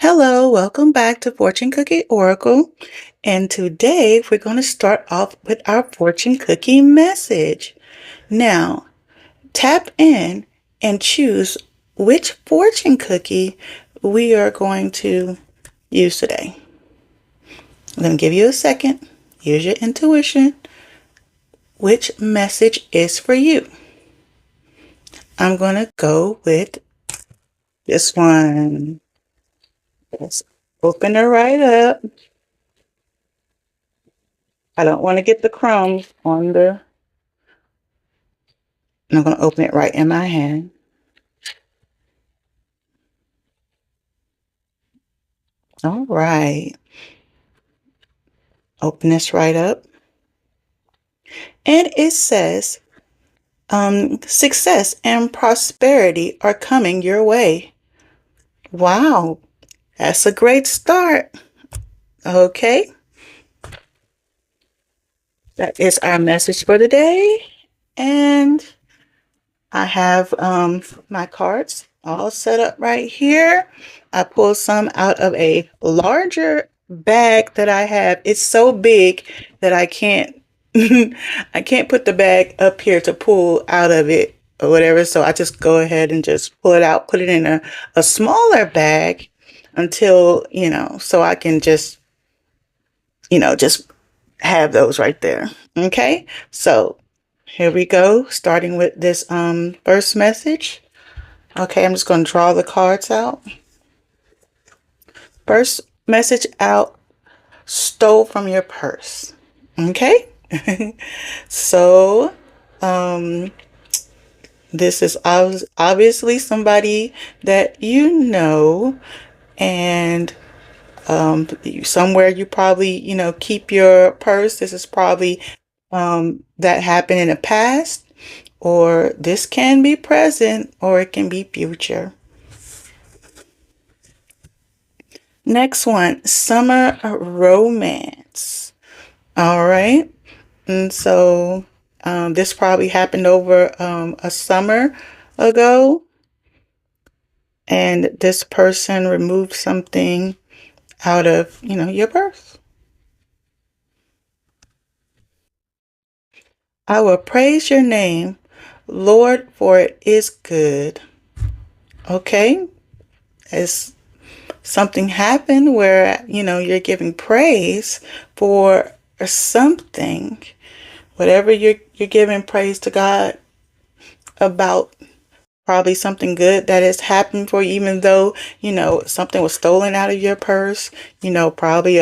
Hello, welcome back to Fortune Cookie Oracle. And today we're going to start off with our fortune cookie message. Now, tap in and choose which fortune cookie we are going to use today. I'm going to give you a second. Use your intuition. Which message is for you? I'm going to go with this one. Let's open her right up. I don't want to get the crumbs on the. I'm going to open it right in my hand. All right. Open this right up. And it says, success and prosperity are coming your way. Wow. That's a great start. Okay. That is our message for the day. And I have my cards all set up right here. I pulled some out of a larger bag that I have. It's so big that I can't I can't put the bag up here to pull out of it or whatever. So I just go ahead and just pull it out, put it in a smaller bag until, so I can just, just have those right there. Okay. So here we go, starting with this first message. Okay, I'm just going to draw the cards out. First message out, stole from your purse. Okay? So, this is obviously somebody that you know, and somewhere you probably, keep your purse. This is probably that happened in the past, or this can be present, or it can be future. Next one, summer romance. All right. And so this probably happened over a summer ago. And this person removed something out of, your purse. I will praise your name, Lord, for it is good. Okay. It's something happened where, you're giving praise for something, whatever you're giving praise to God about, probably something good that has happened for you, even though, something was stolen out of your purse, probably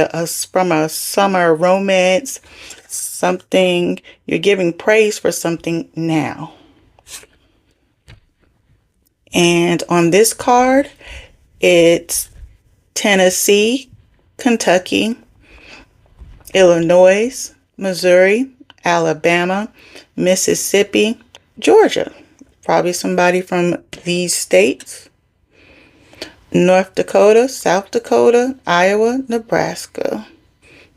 from a summer romance, something you're giving praise for something now. And on this card, it's Tennessee, Kentucky, Illinois, Missouri, Alabama, Mississippi, Georgia. Probably somebody from these states. North Dakota, South Dakota, Iowa, Nebraska.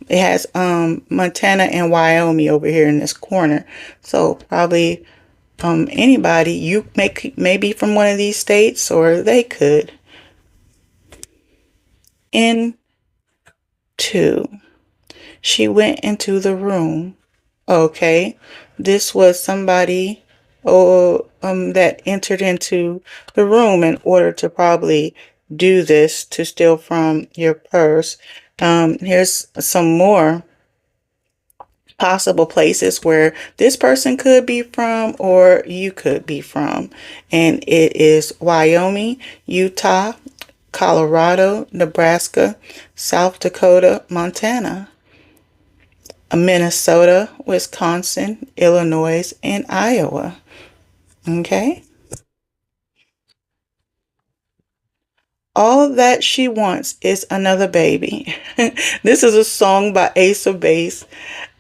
It has Montana and Wyoming over here in this corner. So probably anybody, you may be from one of these states, or they could. She went into the room. Okay, this was somebody that entered into the room in order to probably do this, to steal from your purse. Here's some more possible places where this person could be from, or you could be from. And it is Wyoming, Utah, Colorado, Nebraska, South Dakota, Montana, Minnesota, Wisconsin, Illinois, and Iowa. Okay. All that she wants is another baby. This is a song by Ace of Base.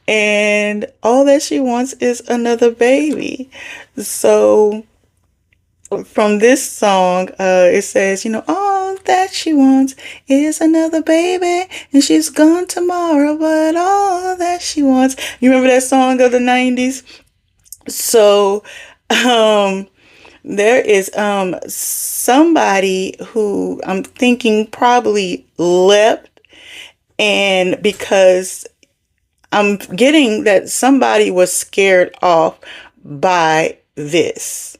And all that she wants is another baby. So from this song, it says, all that she wants is another baby, and she's gone tomorrow, but all that she wants. You remember that song of the 90s? So, there is somebody who I'm thinking probably left, and because I'm getting that somebody was scared off by this.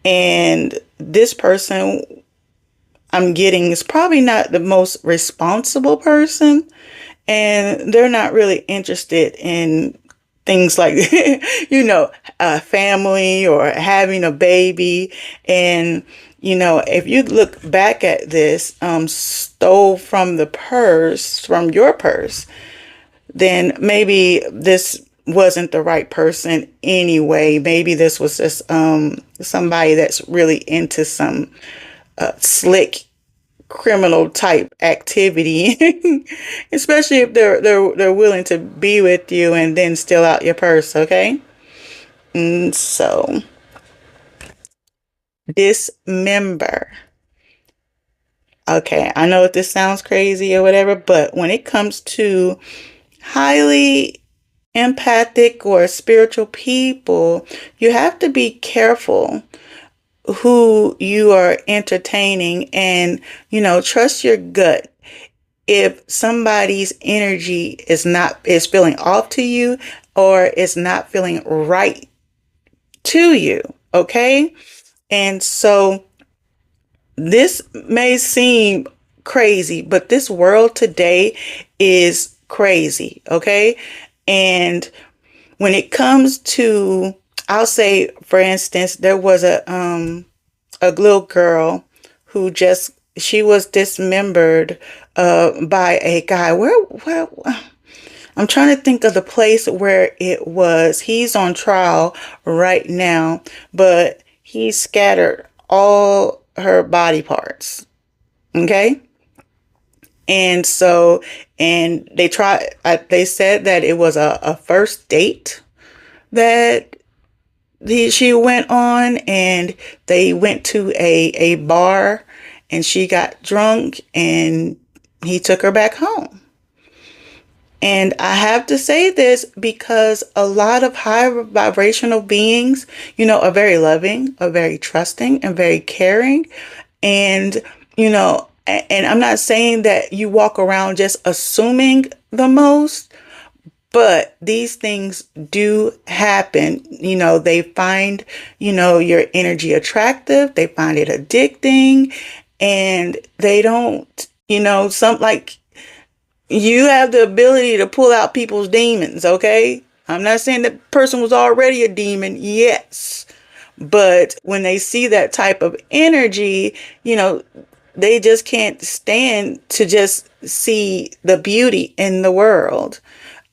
And this person I'm getting is probably not the most responsible person, and they're not really interested in things like a family or having a baby. And if you look back at this, stole from the purse, from your purse, then maybe this wasn't the right person anyway. Maybe this was just somebody that's really into some slick criminal type activity, especially if they're willing to be with you and then steal out your purse. Okay, and so dismember. Okay, I know if this sounds crazy or whatever, but when it comes to highly empathic or spiritual people, you have to be careful who you are entertaining, and trust your gut. If somebody's energy is feeling off to you, or is not feeling right to you, okay? And so this may seem crazy, but this world today is crazy, okay? And when it comes to, I'll say, for instance, there was a little girl who she was dismembered by a guy. Where I'm trying to think of the place where it was. He's on trial right now, but he scattered all her body parts. Okay. And so, and they said that it was a first date that she went on, and they went to a bar, and she got drunk, and he took her back home. And I have to say this because a lot of high vibrational beings, are very loving, are very trusting, and very caring. And, and I'm not saying that you walk around just assuming the most, but these things do happen. They find, your energy attractive. They find it addicting, and they don't, some like, you have the ability to pull out people's demons, okay? I'm not saying that person was already a demon, yes. But when they see that type of energy, they just can't stand to just see the beauty in the world.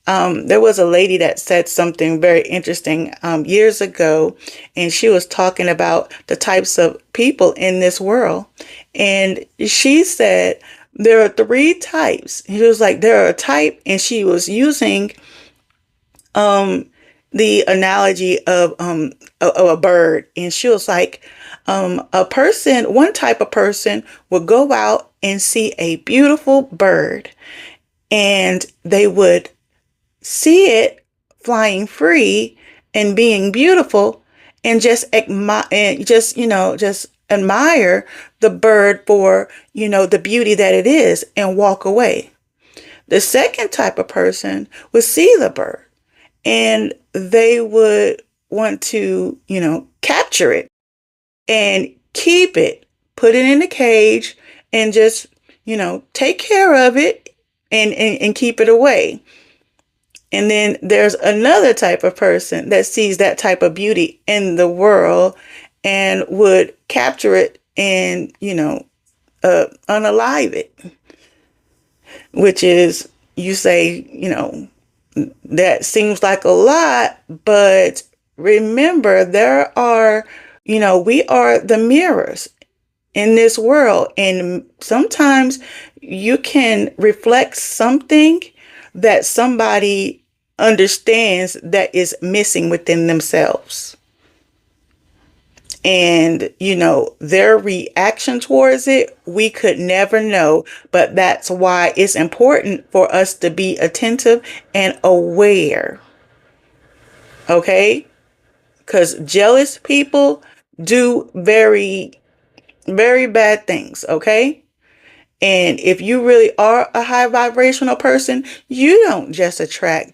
There was a lady that said something very interesting years ago, and she was talking about the types of people in this world. And she said, there are three types. He was like, there are a type, and she was using the analogy of a bird. And she was like, one type of person would go out and see a beautiful bird, and they would see it flying free and being beautiful, and just admire the bird for, the beauty that it is, and walk away. The second type of person would see the bird, and they would want to, capture it and keep it, put it in a cage, and just, take care of it, and keep it away. And then there's another type of person that sees that type of beauty in the world and would capture it and, unalive it, which is, you say, that seems like a lot, but remember, we are the mirrors in this world. And sometimes you can reflect something that somebody understands that is missing within themselves. And, their reaction towards it, we could never know. But that's why it's important for us to be attentive and aware. Okay? Because jealous people do very Very bad things, okay? And if you really are a high vibrational person, you don't just attract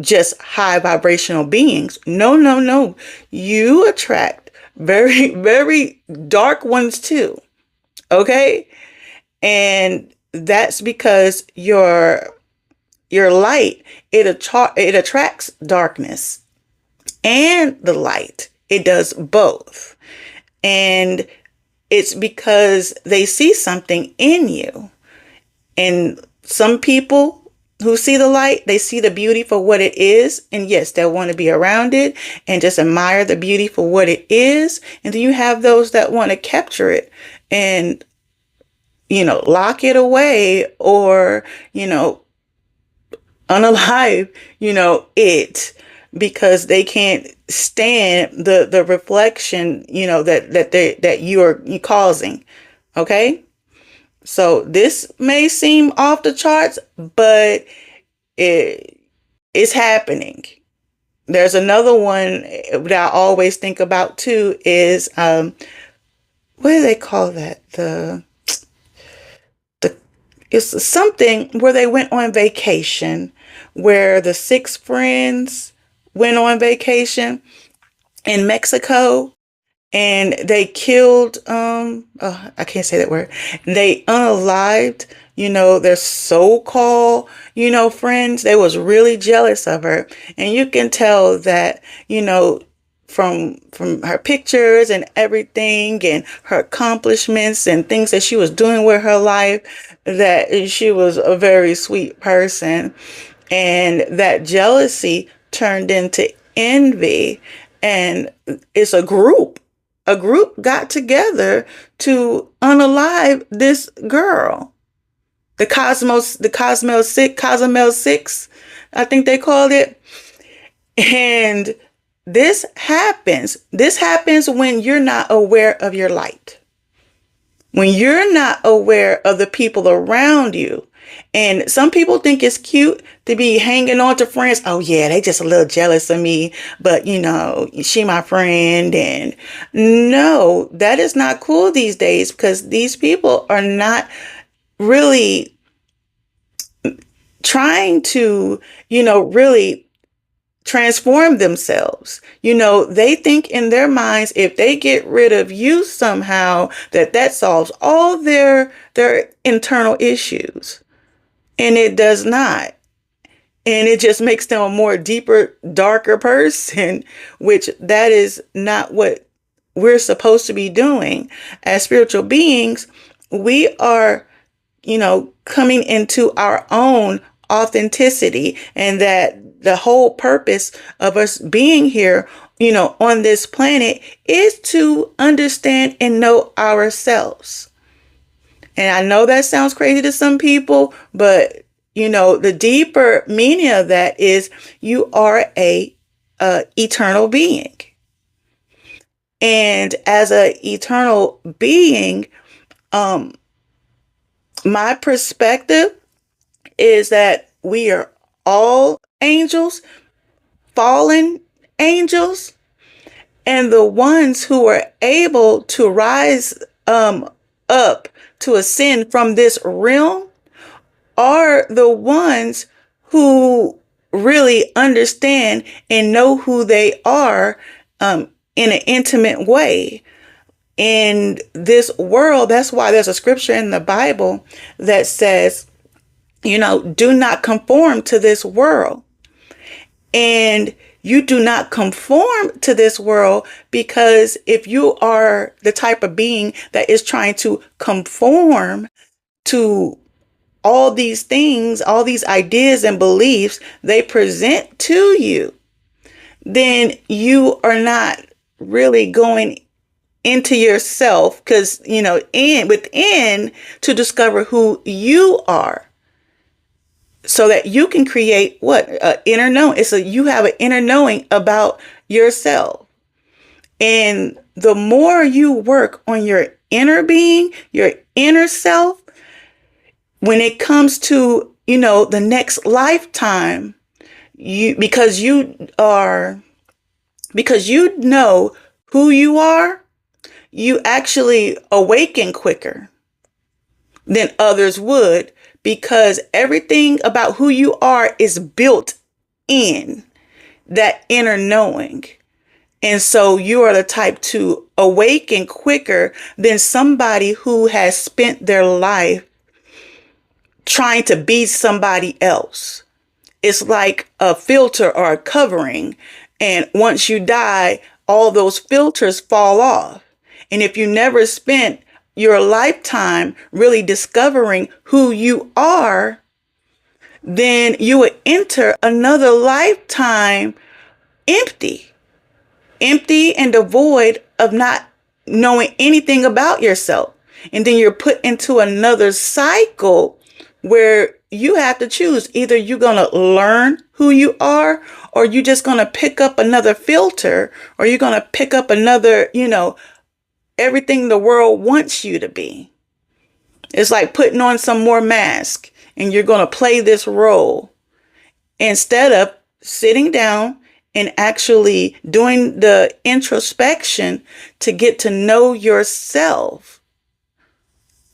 just high vibrational beings. No, no, no. You attract very, very dark ones too. Okay? And that's because your light, it attracts darkness and the light. It does both. And it's because they see something in you. And some people who see the light, they see the beauty for what it is. And yes, they'll want to be around it and just admire the beauty for what it is. And then you have those that want to capture it and, lock it away or, unalive, it because they can't stand the reflection, that you're causing. Okay. So this may seem off the charts, but it's happening. There's another one that I always think about too is, what do they call that? It's something where they went on vacation, where the six friends went on vacation in Mexico and they killed, I can't say that word. They unalived, their so-called, friends. They was really jealous of her. And you can tell that, from her pictures and everything and her accomplishments and things that she was doing with her life, that she was a very sweet person. And that jealousy turned into envy. And it's a group got together to unalive this girl. The Cosmel 6, I think they called it. And this happens when you're not aware of your light. When you're not aware of the people around you. And some people think it's cute to be hanging on to friends. Oh yeah, they just a little jealous of me, but she my friend. And no, that is not cool these days, because these people are not really trying to, really transform themselves. They think in their minds, if they get rid of you somehow, that solves all their internal issues. And it does not. And it just makes them a more deeper, darker person, which that is not what we're supposed to be doing. As spiritual beings, we are, coming into our own authenticity, and that the whole purpose of us being here, on this planet is to understand and know ourselves. And I know that sounds crazy to some people, but the deeper meaning of that is you are a eternal being. And as a eternal being, my perspective is that we are all angels, fallen angels, and the ones who are able to rise up to ascend from this realm are the ones who really understand and know who they are in an intimate way. In this world, that's why there's a scripture in the Bible that says, do not conform to this world. And you do not conform to this world, because if you are the type of being that is trying to conform to all these things, all these ideas and beliefs they present to you, then you are not really going into yourself, because, within, to discover who you are, so that you can create what? Inner knowing. You have an inner knowing about yourself. And the more you work on your inner being, your inner self, when it comes to, the next lifetime, because you know who you are, you actually awaken quicker than others would, because everything about who you are is built in that inner knowing. And so you are the type to awaken quicker than somebody who has spent their life trying to be somebody else. It's like a filter or a covering. And once you die, all those filters fall off. And if you never spent your lifetime really discovering who you are, then you would enter another lifetime empty and devoid of not knowing anything about yourself. And then you're put into another cycle where you have to choose. Either you're going to learn who you are, or you're just going to pick up another filter, or you're going to pick up another, everything the world wants you to be. It's like putting on some more mask, and you're going to play this role instead of sitting down and actually doing the introspection to get to know yourself.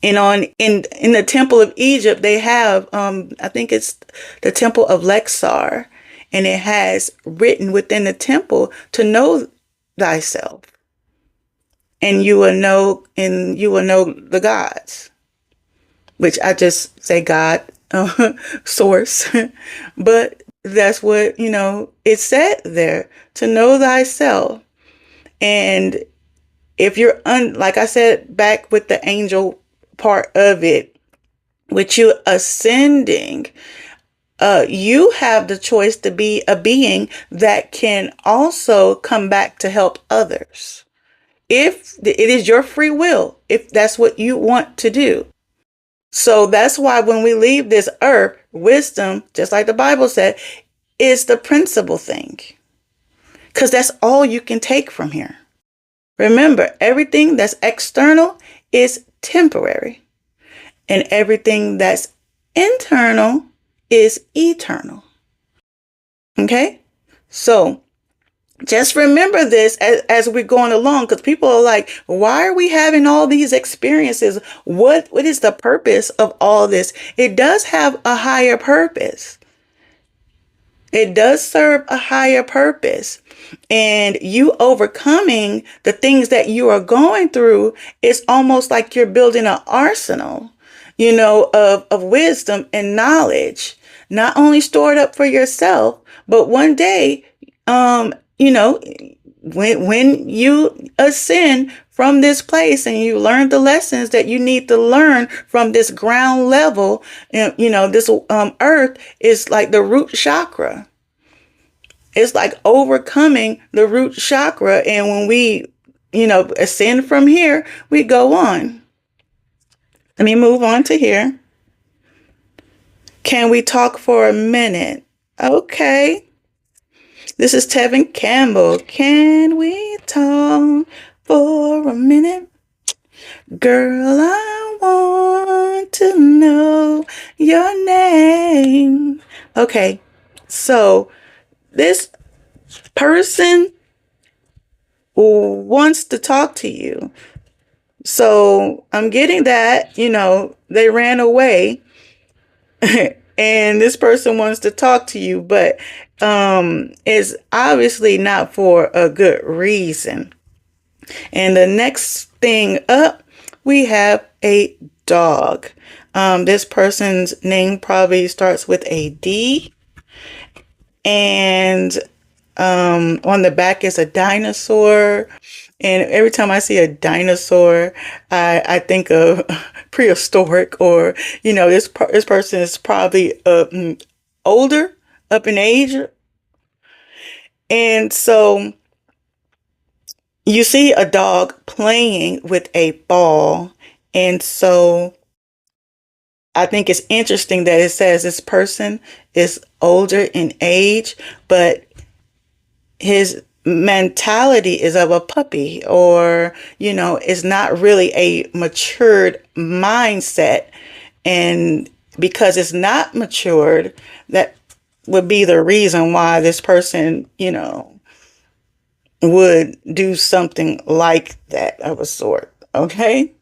And in the Temple of Egypt, they have, I think it's the Temple of Lexar, and it has written within the temple to know thyself. And you will know the gods, which I just say God, source, but that's what, it said there, to know thyself. And if you're like I said, back with the angel part of it, with you ascending, you have the choice to be a being that can also come back to help others. If it is your free will, if that's what you want to do. So that's why when we leave this earth, wisdom, just like the Bible said, is the principal thing. Because that's all you can take from here. Remember, everything that's external is temporary. And everything that's internal is eternal. Okay? So just remember this as we're going along, because people are like, why are we having all these experiences? What is the purpose of all this? It does have a higher purpose. It does serve a higher purpose. And you overcoming the things that you are going through is almost like you're building an arsenal, of wisdom and knowledge, not only stored up for yourself, but one day, when you ascend from this place and you learn the lessons that you need to learn from this ground level, this earth is like the root chakra. It's like overcoming the root chakra. And when we, ascend from here, we go on. Let me move on to here. Can we talk for a minute? Okay. This is Tevin Campbell. Can we talk for a minute? Girl, I want to know your name. Okay, so this person wants to talk to you. So I'm getting that, they ran away. And this person wants to talk to you, but it's obviously not for a good reason. And the next thing up, we have a dog. This person's name probably starts with a D. And on the back is a dinosaur. And every time I see a dinosaur, I think of prehistoric, or, this person is probably older, up in age. And so you see a dog playing with a ball. And so I think it's interesting that it says this person is older in age, but his mentality is of a puppy, or, is not really a matured mindset. And because it's not matured, that would be the reason why this person, would do something like that of a sort. Okay?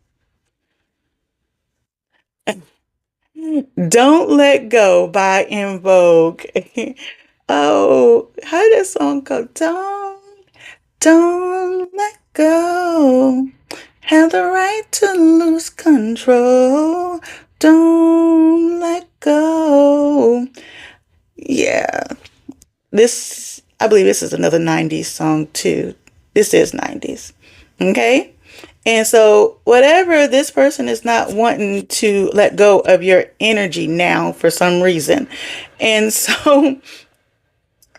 Don't Let Go by In Vogue. Oh, how did that song go? Don't let go. Have the right to lose control. Don't let go. Yeah. I believe this is another 90s song too. This is 90s. Okay? And so, whatever this person is not wanting to let go of your energy now for some reason. And so,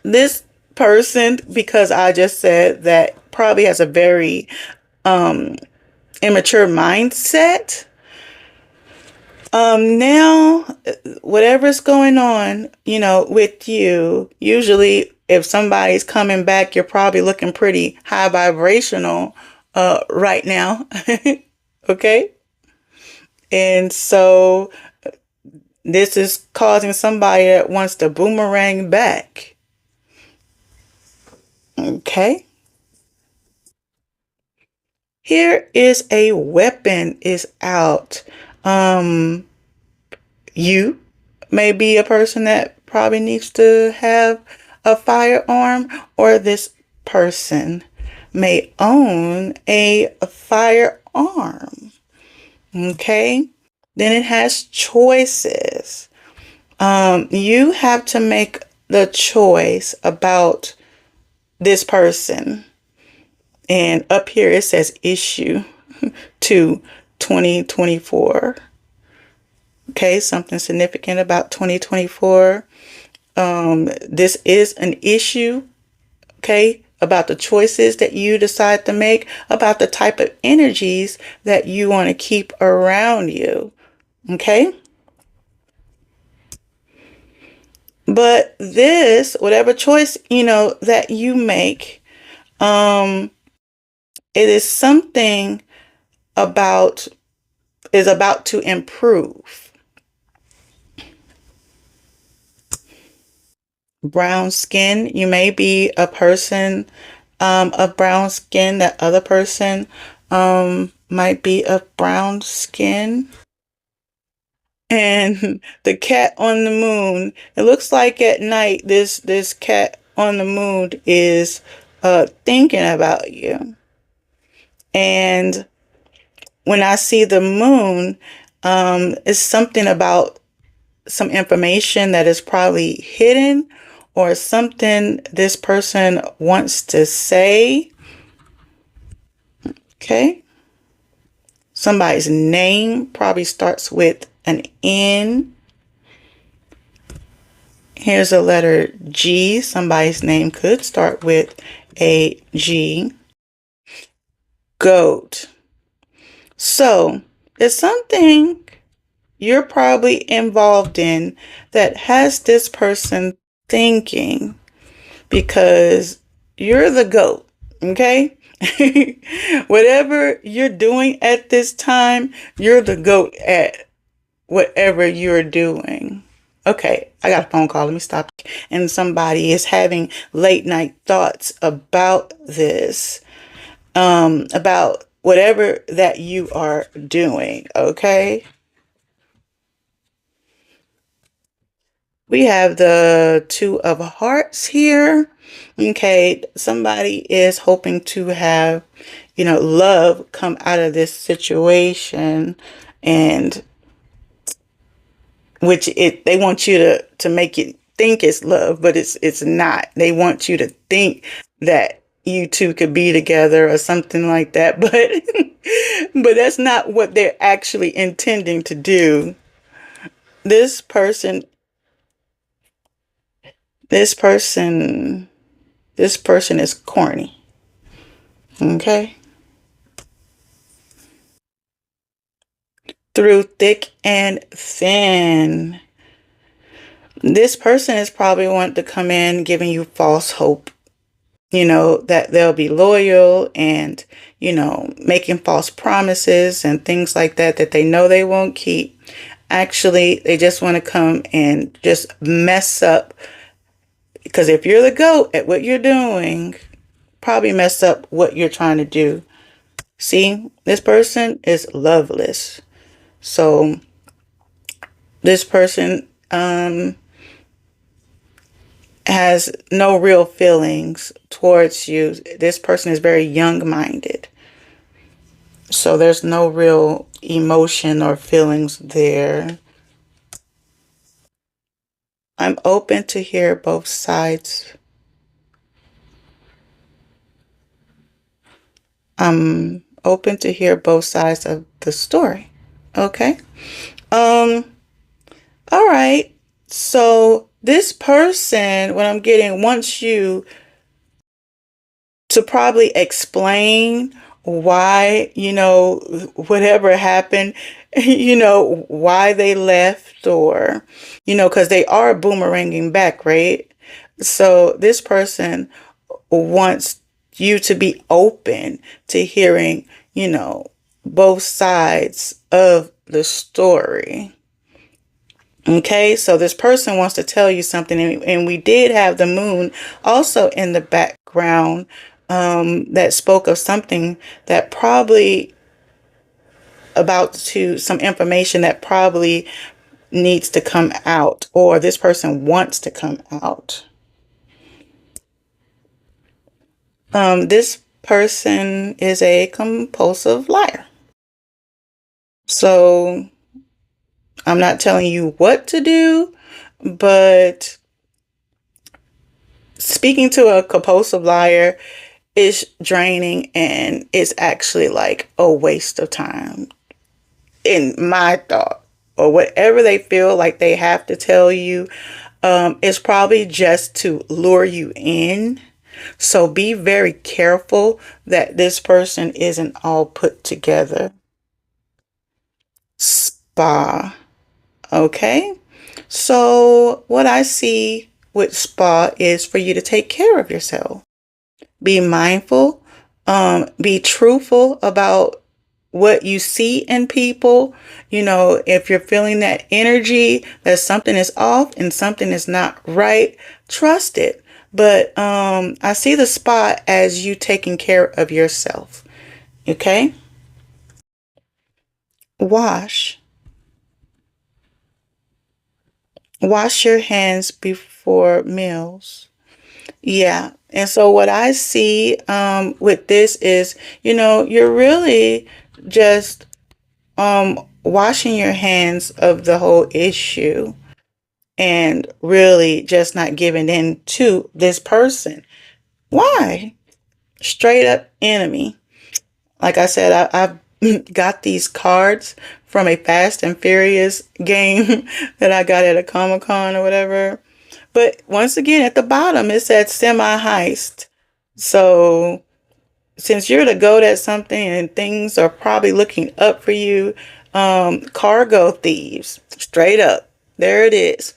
this person, because I just said that, probably has a very immature mindset. Now, whatever's going on, with you, usually if somebody's coming back, you're probably looking pretty high vibrational, right now. Okay. And so this is causing somebody that wants to boomerang back. Okay. Here is a weapon is out. You may be a person that probably needs to have a firearm, or this person may own a firearm. Okay. Then it has choices. You have to make the choice about this person. And up here it says issue to 2024. Okay, something significant about 2024. This is an issue, okay, about the choices that you decide to make, about the type of energies that you want to keep around you. Okay. But this, whatever choice, that you make, it is something is about to improve. Brown skin, you may be a person of brown skin. That other person might be of brown skin. And the cat on the moon, it looks like at night this cat on the moon is thinking about you. And when I see the moon, it's something about some information that is probably hidden, or something this person wants to say. Okay. Somebody's name probably starts with an N. Here's a letter G. Somebody's name could start with a G. Goat. So it's something you're probably involved in that has this person thinking, because you're the goat. Okay. Whatever you're doing at this time, you're the goat at whatever you're doing. Okay, I got a phone call. Let me stop. And somebody is having late night thoughts about this, about whatever that you are doing. Okay. We have the Two of Hearts here. Okay, somebody is hoping to have, love come out of this situation, and they want you to make it think it's love, but it's not. They want you to think that you two could be together or something like that, but but that's not what they're actually intending to do. This person This person, this person is corny. Okay. Through thick and thin. This person is probably wanting to come in giving you false hope. That they'll be loyal, and, making false promises and things like that they know they won't keep. Actually, they just want to come and just mess up. Because if you're the goat at what you're doing, probably mess up what you're trying to do. See, this person is loveless. So this person has no real feelings towards you. This person is very young-minded. So there's no real emotion or feelings there. I'm open to hear both sides. I'm open to hear both sides of the story. Okay. Um, all right. So this person, what I'm getting, wants you to probably explain why, whatever happened, why they left, or, because they are boomeranging back, right? So this person wants you to be open to hearing, both sides of the story. Okay, so this person wants to tell you something, and we did have the moon also in the background that spoke of something that probably about to some information that probably needs to come out, or this person wants to come out. This person is a compulsive liar. So I'm not telling you what to do, but speaking to a compulsive liar is draining, and it's actually like a waste of time in my thought, or whatever they feel like they have to tell you. It's probably just to lure you in. So be very careful that this person isn't all put together. Spa. Okay. So what I see with spa is for you to take care of yourself. Be mindful. Be truthful about what you see in people. If you're feeling that energy, that something is off and something is not right, trust it. But I see the spa as you taking care of yourself. Okay? Wash. Wash your hands before meals. Yeah. And so what I see with this is, you're really just washing your hands of the whole issue, and really just not giving in to this person. Why? Straight up enemy. Like I said, I've got these cards from a Fast and Furious game that I got at a Comic-Con or whatever. But once again, at the bottom, it said semi-heist. So since you're the goat at something and things are probably looking up for you, cargo thieves, straight up. There it is.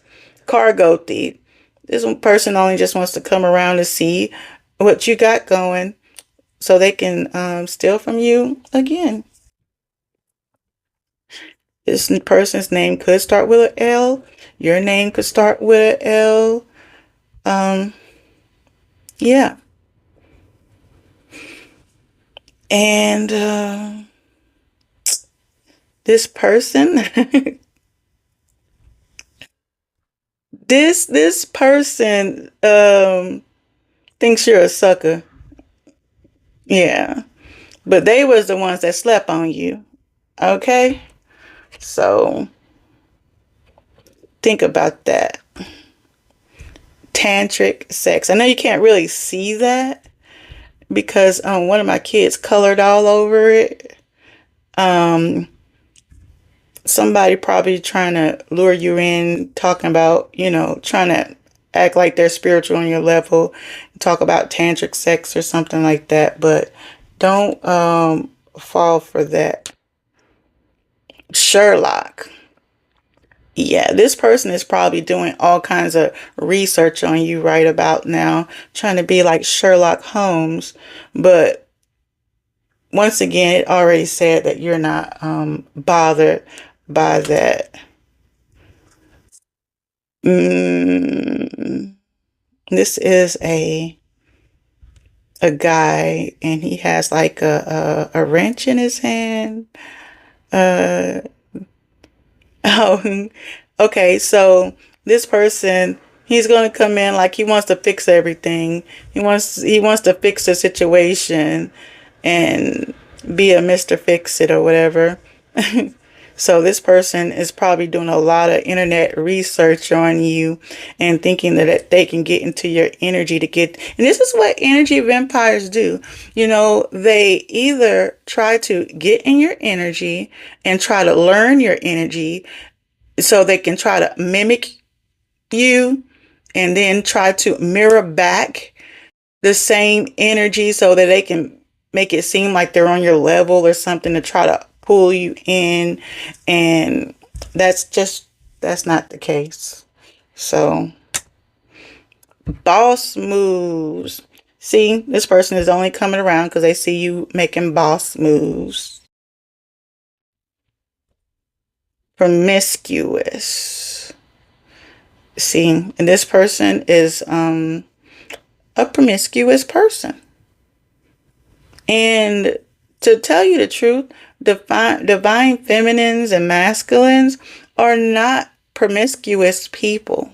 Cargo thief. This one person only just wants to come around to see what you got going so they can steal from you again. This person's name could start with an L. Your name could start with an L. Yeah. And this person, this person thinks you're a sucker. Yeah. But they was the ones that slept on you. Okay? So think about that. Tantric sex. I know you can't really see that because one of my kids colored all over it. Somebody probably trying to lure you in, talking about, trying to act like they're spiritual on your level, talk about tantric sex or something like that, but don't fall for that. Sherlock. Yeah, this person is probably doing all kinds of research on you right about now, trying to be like Sherlock Holmes, but once again, it already said that you're not bothered by that. Mm, this is a a guy, and he has like a wrench in his hand. Uh, oh, okay. So this person, he's gonna come in like he wants to fix everything. He wants to fix the situation and be a Mr. Fix It or whatever. So this person is probably doing a lot of internet research on you and thinking that they can get into your energy to get, and this is what energy vampires do. They either try to get in your energy and try to learn your energy so they can try to mimic you and then try to mirror back the same energy so that they can make it seem like they're on your level or something to try to pull you in. And that's not the case. So, boss moves. See, this person is only coming around because they see you making boss moves. Promiscuous. See, and this person is a promiscuous person. And to tell you the truth, divine feminines and masculines are not promiscuous people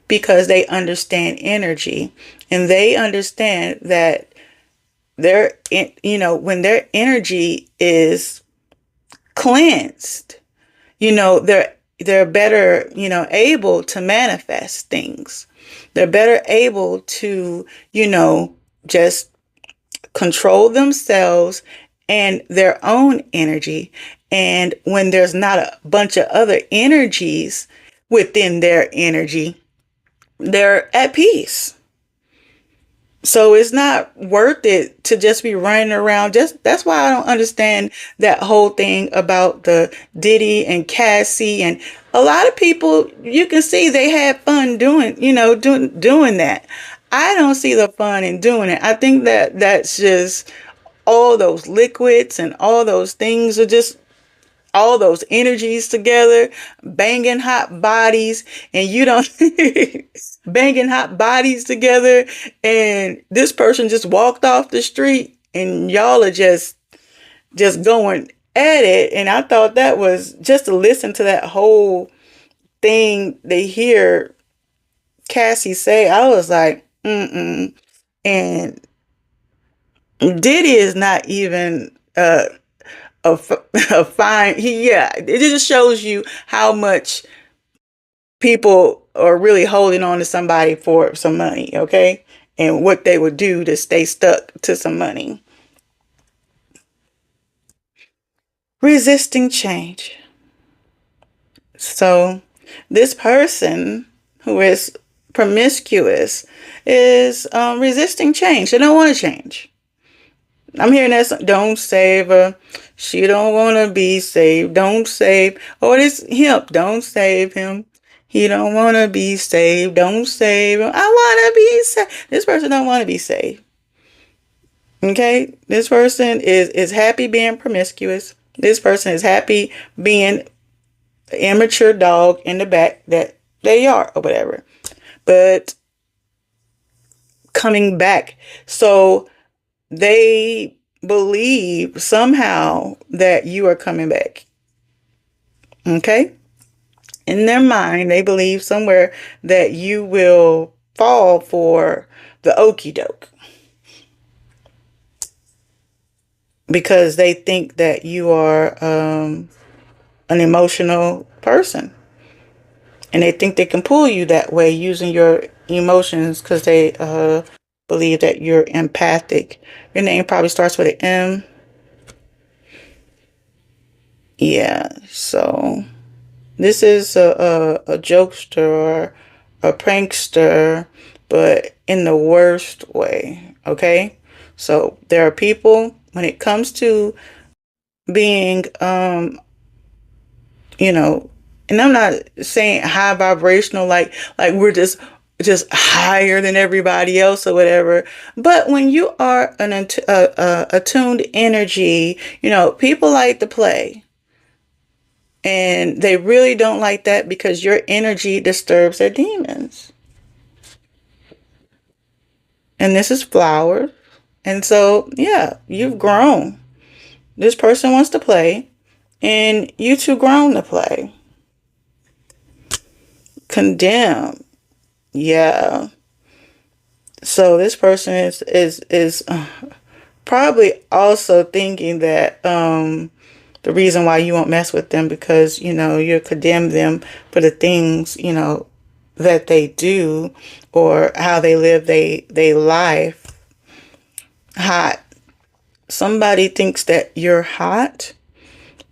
because they understand energy, and they understand that when their energy is cleansed, they're better, able to manifest things. They're better able to, just control themselves and their own energy. And when there's not a bunch of other energies within their energy, they're at peace. So it's not worth it to just be running around. That's why I don't understand that whole thing about the Diddy and Cassie, and a lot of people, you can see they had fun doing that. I don't see the fun in doing it. I think that's just all those liquids and all those things are just all those energies together, banging hot bodies, and you don't banging hot bodies together, and this person just walked off the street and y'all are just going at it. And I thought that was just to listen to that whole thing they hear Cassie say, I was like, mm-mm. And Diddy is not even a fine. It just shows you how much people are really holding on to somebody for some money, okay? And what they would do to stay stuck to some money. Resisting change. So this person who is promiscuous is resisting change. They don't want to change. I'm hearing that. Don't save her. She don't want to be saved. Don't save. Oh, this him. Don't save him. He don't want to be saved. Don't save him. I want to be saved. This person don't want to be saved. Okay? This person is happy being promiscuous. This person is happy being an immature dog in the back that they are or whatever. But coming back. So they believe somehow that you are coming back. Okay? In their mind, they believe somewhere that you will fall for the okie doke. Because they think that you are an emotional person. And they think they can pull you that way using your emotions because they believe that you're empathic. Your name probably starts with an M. Yeah, so this is a jokester or a prankster, but in the worst way, okay? So there are people, when it comes to being, and I'm not saying high vibrational, like we're just higher than everybody else or whatever. But when you are an attuned energy, people like to play. And they really don't like that because your energy disturbs their demons. And this is flowers. And so, yeah, you've grown. This person wants to play, and you two grown to play. Condemn. Yeah. So this person is probably also thinking that the reason why you won't mess with them because you condemn them for the things that they do or how they live they life. Hot. Somebody thinks that you're hot,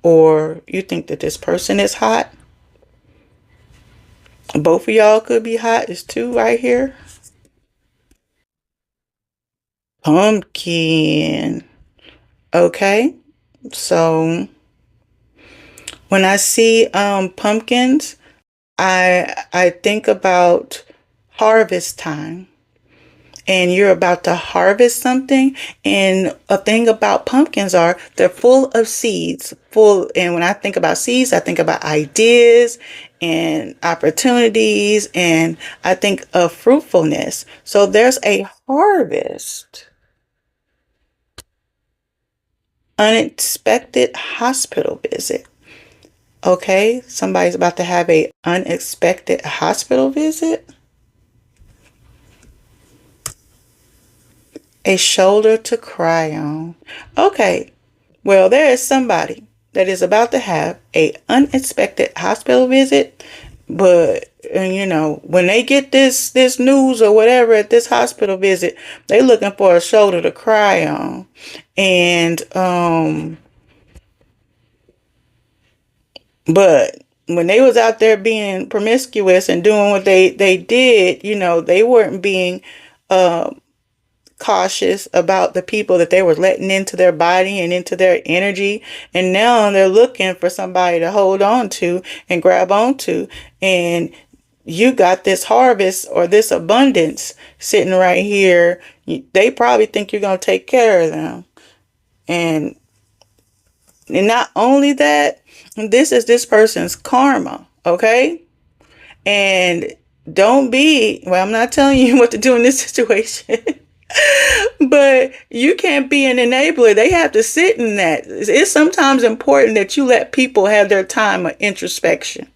or you think that this person is hot. Both of y'all could be hot. It's two right here. Pumpkin. Okay. So when I see pumpkins, I think about harvest time, and you're about to harvest something. And a thing about pumpkins are they're full of seeds, full. And when I think about seeds, I think about ideas and opportunities, and I think of fruitfulness. So there's a harvest. Unexpected hospital visit. Okay, somebody's about to have a unexpected hospital visit. A shoulder to cry on. Okay, well, there is somebody that is about to have a unexpected hospital visit, but when they get this news or whatever at this hospital visit, they looking for a shoulder to cry on. And but when they was out there being promiscuous and doing what they did, they weren't being cautious about the people that they were letting into their body and into their energy. And now they're looking for somebody to hold on to and grab onto. And you got this harvest or this abundance sitting right here. They probably think you're going to take care of them. And not only that, this is this person's karma. Okay. And don't be, well, I'm not telling you what to do in this situation. But you can't be an enabler. They have to sit in that. It's sometimes important that you let people have their time of introspection,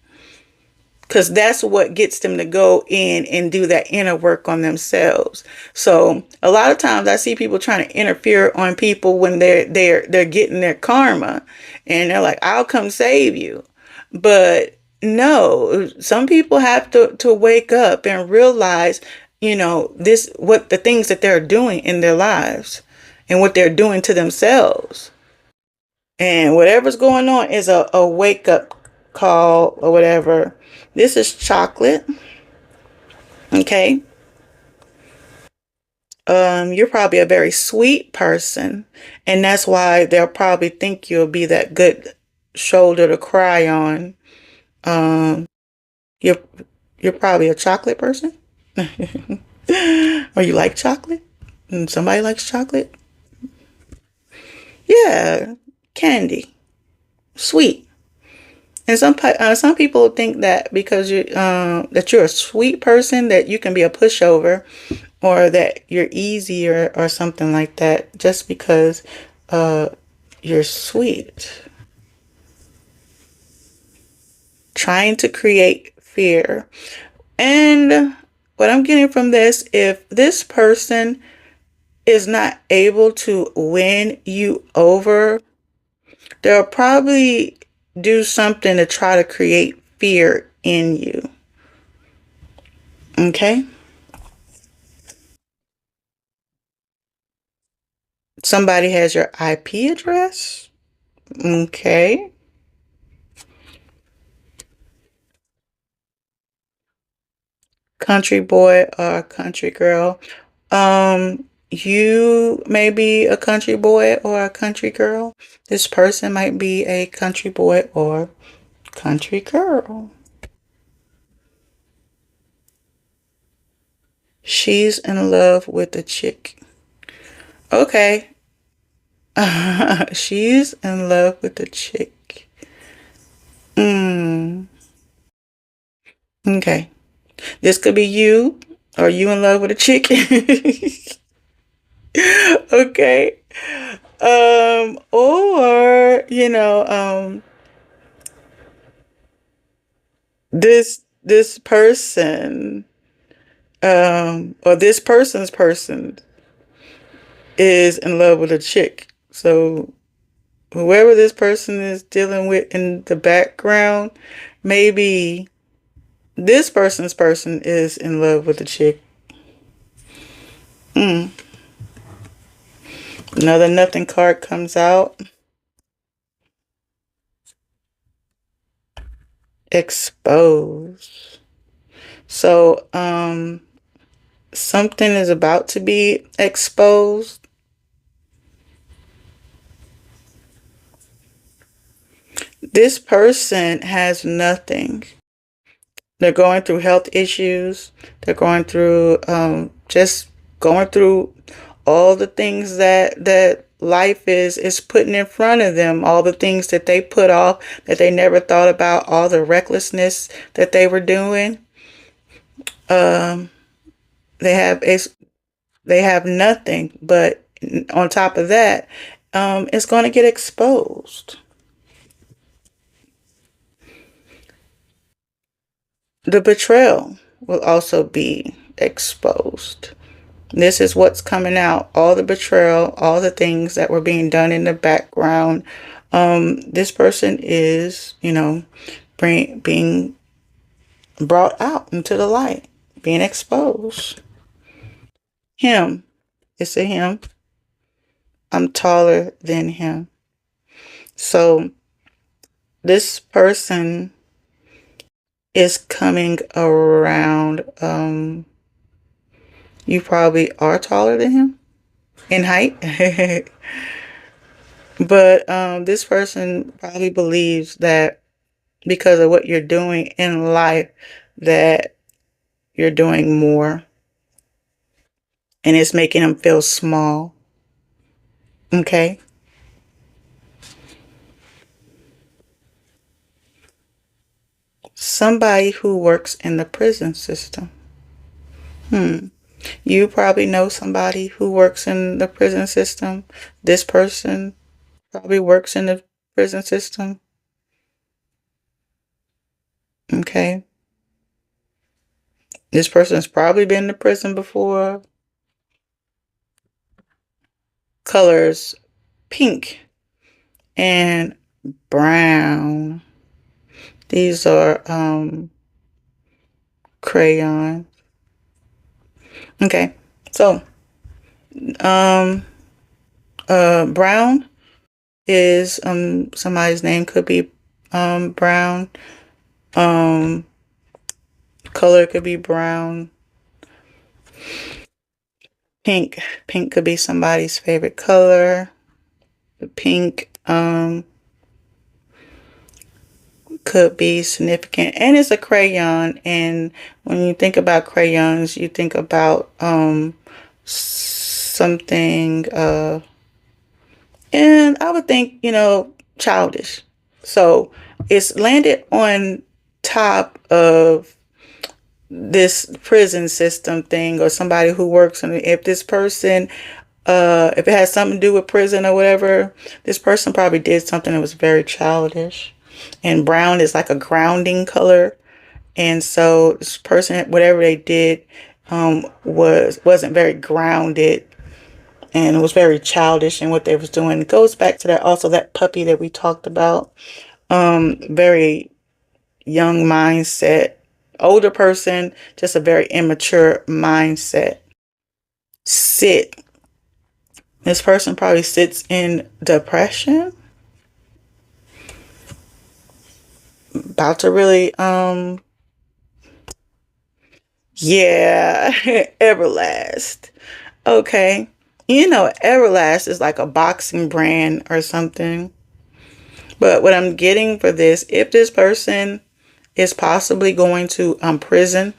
because that's what gets them to go in and do that inner work on themselves. So a lot of times I see people trying to interfere on people when they're getting their karma, and they're like, "I'll come save you," but no, some people have to wake up and realize, this, what the things that they're doing in their lives and what they're doing to themselves. And whatever's going on is a wake up call or whatever. This is chocolate. Okay. You're probably a very sweet person, and that's why they'll probably think you'll be that good shoulder to cry on. Um, you're you're probably a chocolate person. Or you like chocolate? And somebody likes chocolate? Yeah, candy, sweet. And some people think that because you're a sweet person that you can be a pushover, or that you're easier or something like that just because uh, you're sweet. Trying to create fear. And what I'm getting from this, if this person is not able to win you over, they'll probably do something to try to create fear in you. Okay? Somebody has your IP address. Okay. Country boy or country girl. You may be a country boy or a country girl. This person might be a country boy or country girl. She's in love with a chick. Okay. She's in love with a chick. Mm. Okay. This could be you, or you in love with a chick. Okay. Or, this person, or this person's person is in love with a chick. So whoever this person is dealing with in the background, maybe this person's person is in love with a chick. Mm. Another nothing card comes out. Exposed. So, something is about to be exposed. This person has nothing. They're going through health issues. They're going through, just going through all the things that life is putting in front of them, all the things that they put off, that they never thought about, all the recklessness that they were doing. Um, they have they have nothing, but on top of that, it's going to get exposed. The betrayal will also be exposed. This is what's coming out. All the betrayal, all the things that were being done in the background. This person is, being brought out into the light, being exposed. Him. It's a him. I'm taller than him. So this person is coming around. You probably are taller than him in height. But this person probably believes that because of what you're doing in life, that you're doing more, and it's making them feel small. Okay. Somebody who works in the prison system. You probably know somebody who works in the prison system. This person probably works in the prison system. Okay. This person's probably been to prison before. Colors pink and brown. These are crayon. Okay. So, um brown is somebody's name could be brown. Um Color could be brown. Pink could be somebody's favorite color. The pink could be significant, and it's a crayon. And when you think about crayons, you think about something and I would think, childish. So it's landed on top of this prison system thing, or somebody who works in it. If this person, if it has something to do with prison or whatever, this person probably did something that was very childish. And brown is like a grounding color. And so this person, whatever they did, wasn't very grounded, and it was very childish in what they was doing. It goes back to that, also that puppy that we talked about. Very young mindset. Older person, just a very immature mindset. Sit. This person probably sits in depression. About to really, yeah, Everlast. Okay. Everlast is like a boxing brand or something. But what I'm getting for this, if this person is possibly going to prison,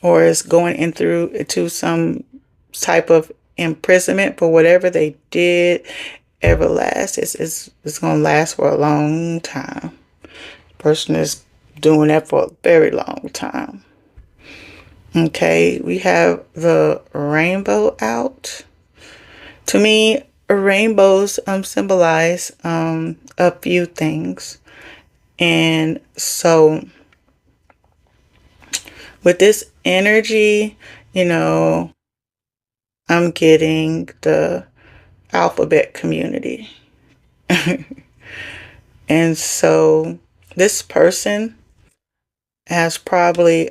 or is going in through to some type of imprisonment for whatever they did, Everlast is going to last for a long time. The person is doing that for a very long time. Okay, we have the rainbow out. To me, rainbows symbolize a few things. And so with this energy, you know, I'm getting the alphabet community. And so this person has probably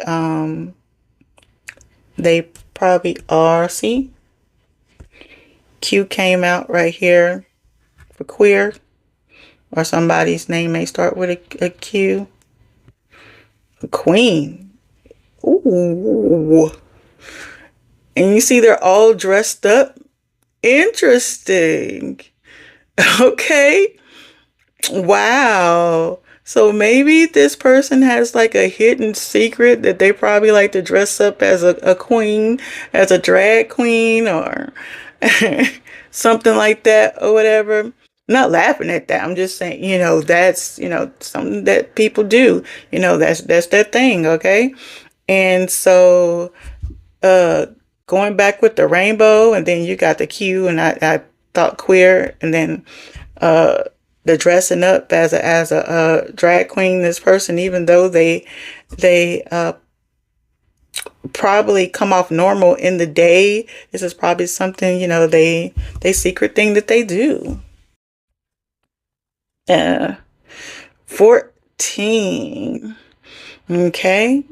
they probably are, see, Q came out right here for queer, or somebody's name may start with a Q. Queen. Ooh. And you see they're all dressed up. Interesting. Okay. Wow. So maybe this person has like a hidden secret that they probably like to dress up as a queen, as a drag queen, or something like that, or whatever. Not laughing at that. I'm just saying, that's, something that people do. That's their thing, okay? And so uh going back with the rainbow, and then you got the Q, and I thought queer, and then uh the dressing up as a drag queen. This person, even though they probably come off normal in the day, this is probably something, they secret thing that they do. 14. Okay,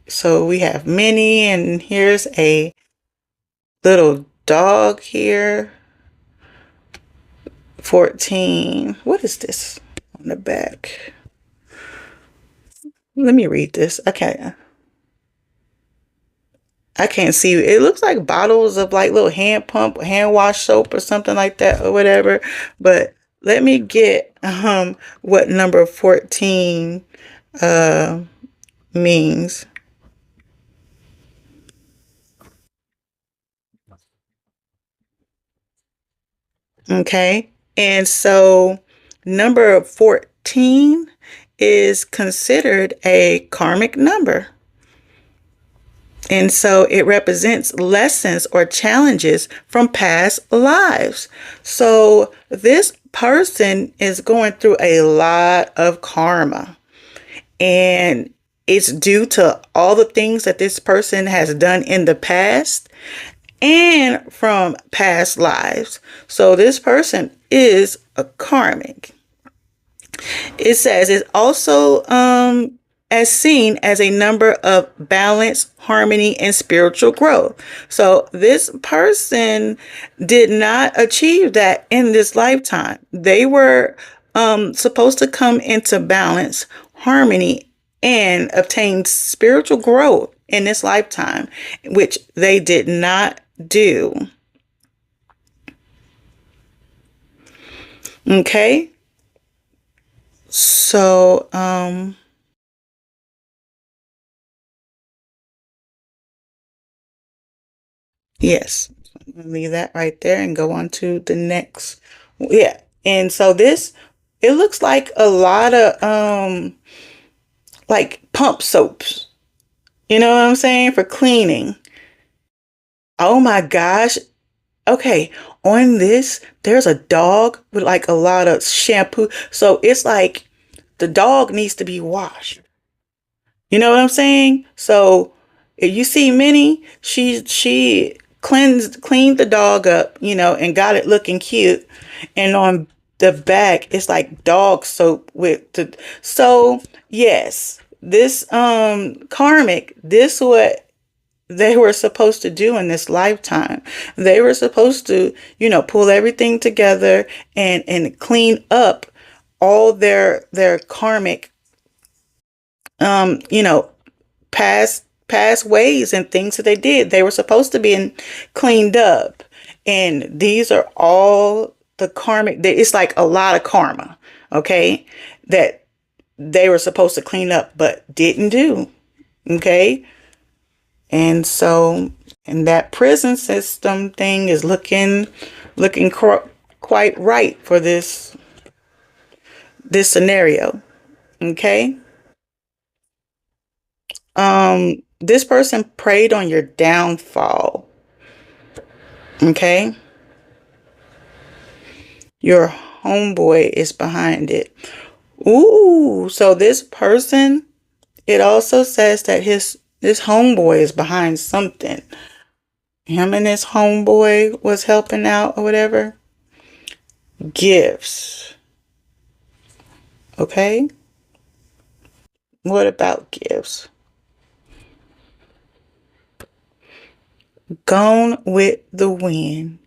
so we have many, and here's a little dog here. 14. What is this on the back? Let me read this. I can't see. It looks like bottles of like little hand pump, hand wash soap or something like that, or whatever. But let me get what number 14 uh means. Okay. And so number 14 is considered a karmic number. And so it represents lessons or challenges from past lives. So this person is going through a lot of karma, and it's due to all the things that this person has done in the past and from past lives. So this person is a karmic. It says it's also as seen as a number of balance, harmony, and spiritual growth. So this person did not achieve that in this lifetime. They were supposed to come into balance, harmony, and obtain spiritual growth in this lifetime, which they did not do. Okay. So, yes, leave that right there and go on to the next. Yeah. And so this, it looks like a lot of like pump soaps. You know what I'm saying? For cleaning. Oh my gosh. Okay. On this, there's a dog with like a lot of shampoo. So it's like the dog needs to be washed. You know what I'm saying? So if you see Minnie, she cleaned the dog up, and got it looking cute. And on the back, it's like dog soap with the. So yes, this karmic, this what they were supposed to do in this lifetime. They were supposed to, pull everything together and clean up all their karmic um, you know, past ways and things that they did. They were supposed to be cleaned up. And these are all the karmic. It's like a lot of karma, okay, that they were supposed to clean up but didn't do. Okay. And so, and that prison system thing is looking quite right for this scenario. Okay. This person preyed on your downfall. Okay. your homeboy is behind it. Ooh, so this person, it also says that this homeboy is behind something. Him and his homeboy was helping out or whatever. Gifts. Okay? What about gifts? Gone with the wind.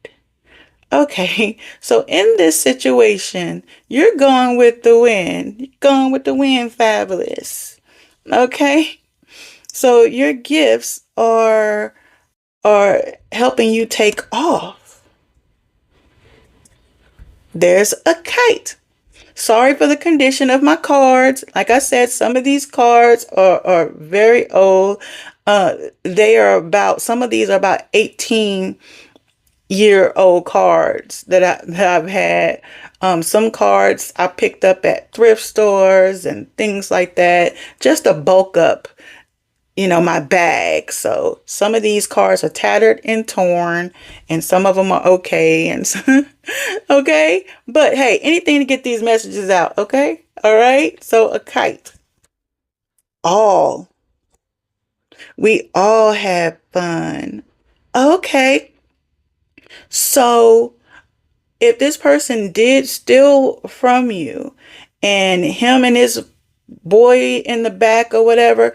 Okay, so in this situation, you're going with the wind. You're going with the wind, fabulous. Okay, so your gifts are helping you take off. There's a kite. Sorry for the condition of my cards. Like I said, some of these cards are very old. Some of these are about 18-year-old cards that I've had. Some cards I picked up at thrift stores and things like that, just to bulk up, my bag. So some of these cards are tattered and torn, and some of them are okay. And okay, but hey, anything to get these messages out. Okay, all right. So a kite. All we all have fun. Okay, so if this person did steal from you, and him and his boy in the back or whatever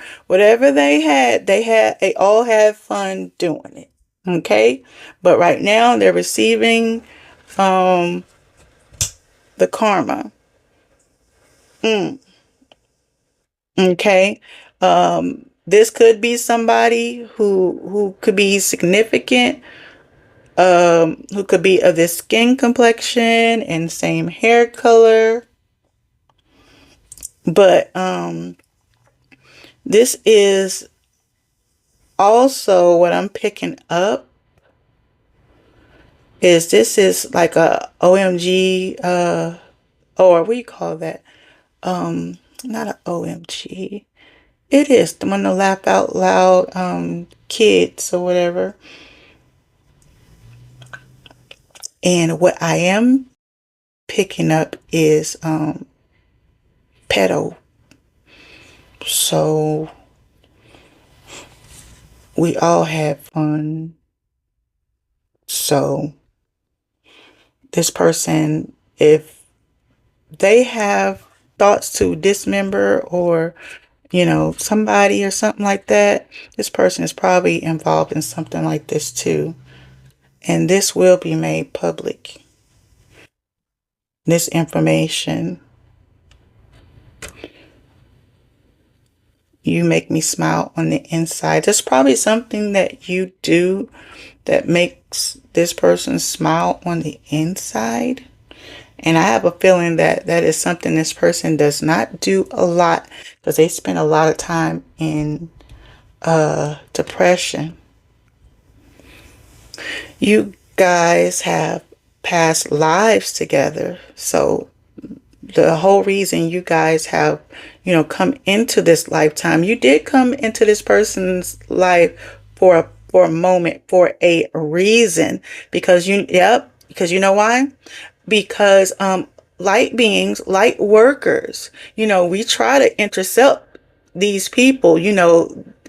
they all had fun doing it. Okay, but right now they're receiving the karma. Okay, this could be somebody who could be significant, who could be of this skin complexion and same hair color. But this is also what I'm picking up is this is like a OMG, or what do you call that? Not a OMG. It is the one to laugh out loud, kids or whatever. And what I am picking up is pedo. So we all have fun. So this person, if they have thoughts to dismember or somebody or something like that, this person is probably involved in something like this too. And this will be made public. This information. You make me smile on the inside. There's probably something that you do that makes this person smile on the inside. And I have a feeling that that is something this person does not do a lot because they spend a lot of time in depression. You guys have past lives together. So the whole reason you guys have, come into this lifetime, you did come into this person's life for a moment, for a reason, because you know why? Because light beings, light workers, we try to intercept these people.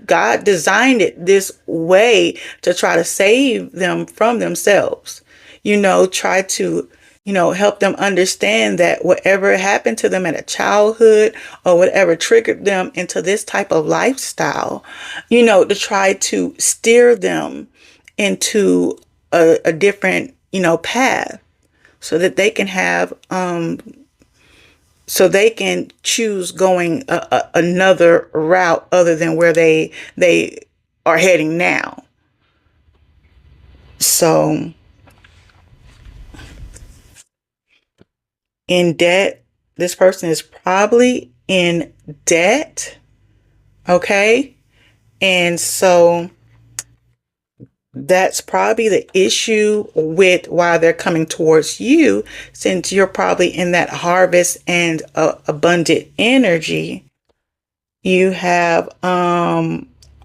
God designed it this way to try to save them from themselves, try to help them understand that whatever happened to them at a childhood or whatever triggered them into this type of lifestyle, to try to steer them into a different, path so that they can have, so they can choose going another route other than where they are heading now. So in debt, this person is probably in debt. Okay. And so that's probably the issue with why they're coming towards you, since you're probably in that harvest and abundant energy. You have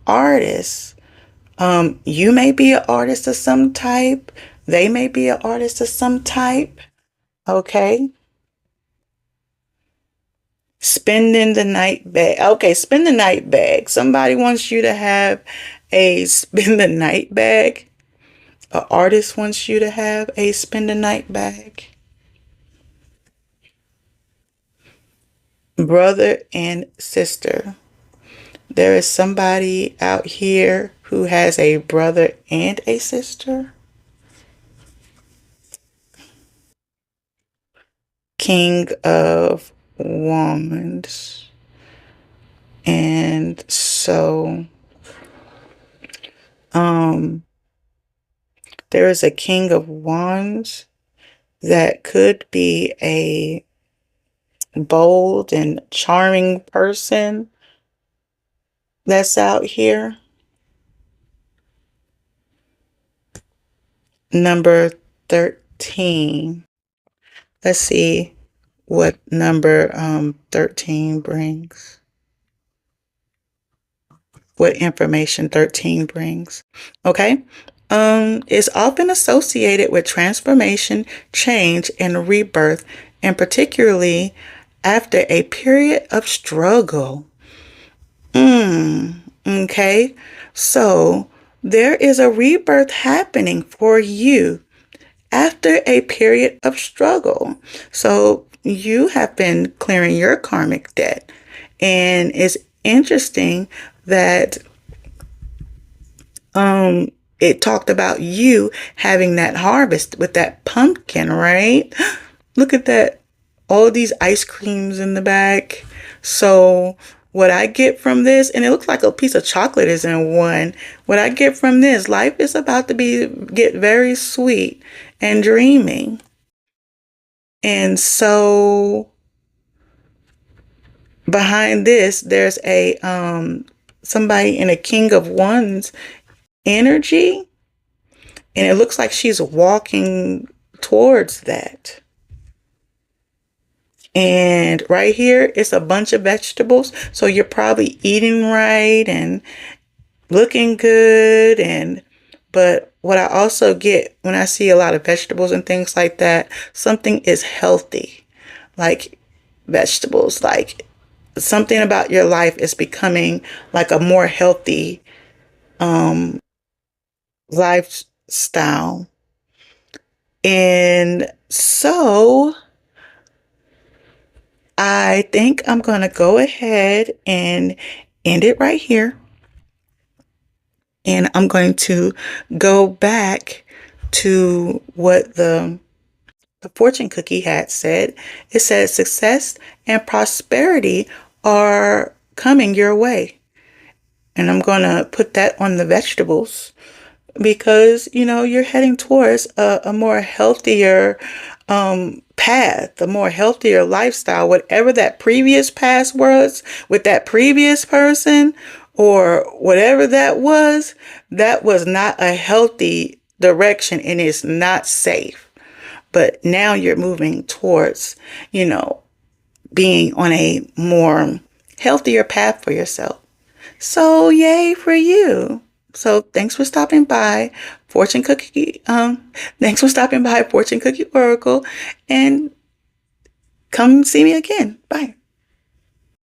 artists. You may be an artist of some type. They may be an artist of some type. Okay. Spending the night bag. Okay, spend the night bag. Somebody wants you to have a spend the night bag. An artist wants you to have a spend the night bag. Brother and sister. There is somebody out here who has a brother and a sister. King of Wands. And so, um, there is a King of Wands that could be a bold and charming person that's out here. Number 13. Let's see what number 13 brings. What information 13 brings. Okay. Is often associated with transformation, change, and rebirth, and particularly after a period of struggle. Okay. So there is a rebirth happening for you after a period of struggle. So you have been clearing your karmic debt. And it's interesting that it talked about you having that harvest with that pumpkin, right? Look at that. All these ice creams in the back. So what I get from this, and it looks like a piece of chocolate is in one. What I get from this, life is about to get very sweet and dreamy. And so behind this, there's a somebody in a King of Wands energy, and it looks like she's walking towards that. And right here, it's a bunch of vegetables. So you're probably eating right and looking good. But what I also get when I see a lot of vegetables and things like that, something is healthy, like vegetables, like something about your life is becoming like a more healthy lifestyle. And so I think I'm going to go ahead and end it right here. And I'm going to go back to what the fortune cookie had said. It said success and prosperity are coming your way. And I'm going to put that on the vegetables because, you're heading towards a more healthier path, a more healthier lifestyle, whatever that previous past was with that previous person or whatever that was not a healthy direction and it's not safe. But now you're moving towards, being on a more healthier path for yourself. So yay for you. So thanks for stopping by Fortune Cookie. Thanks for stopping by Fortune Cookie Oracle and come see me again. Bye.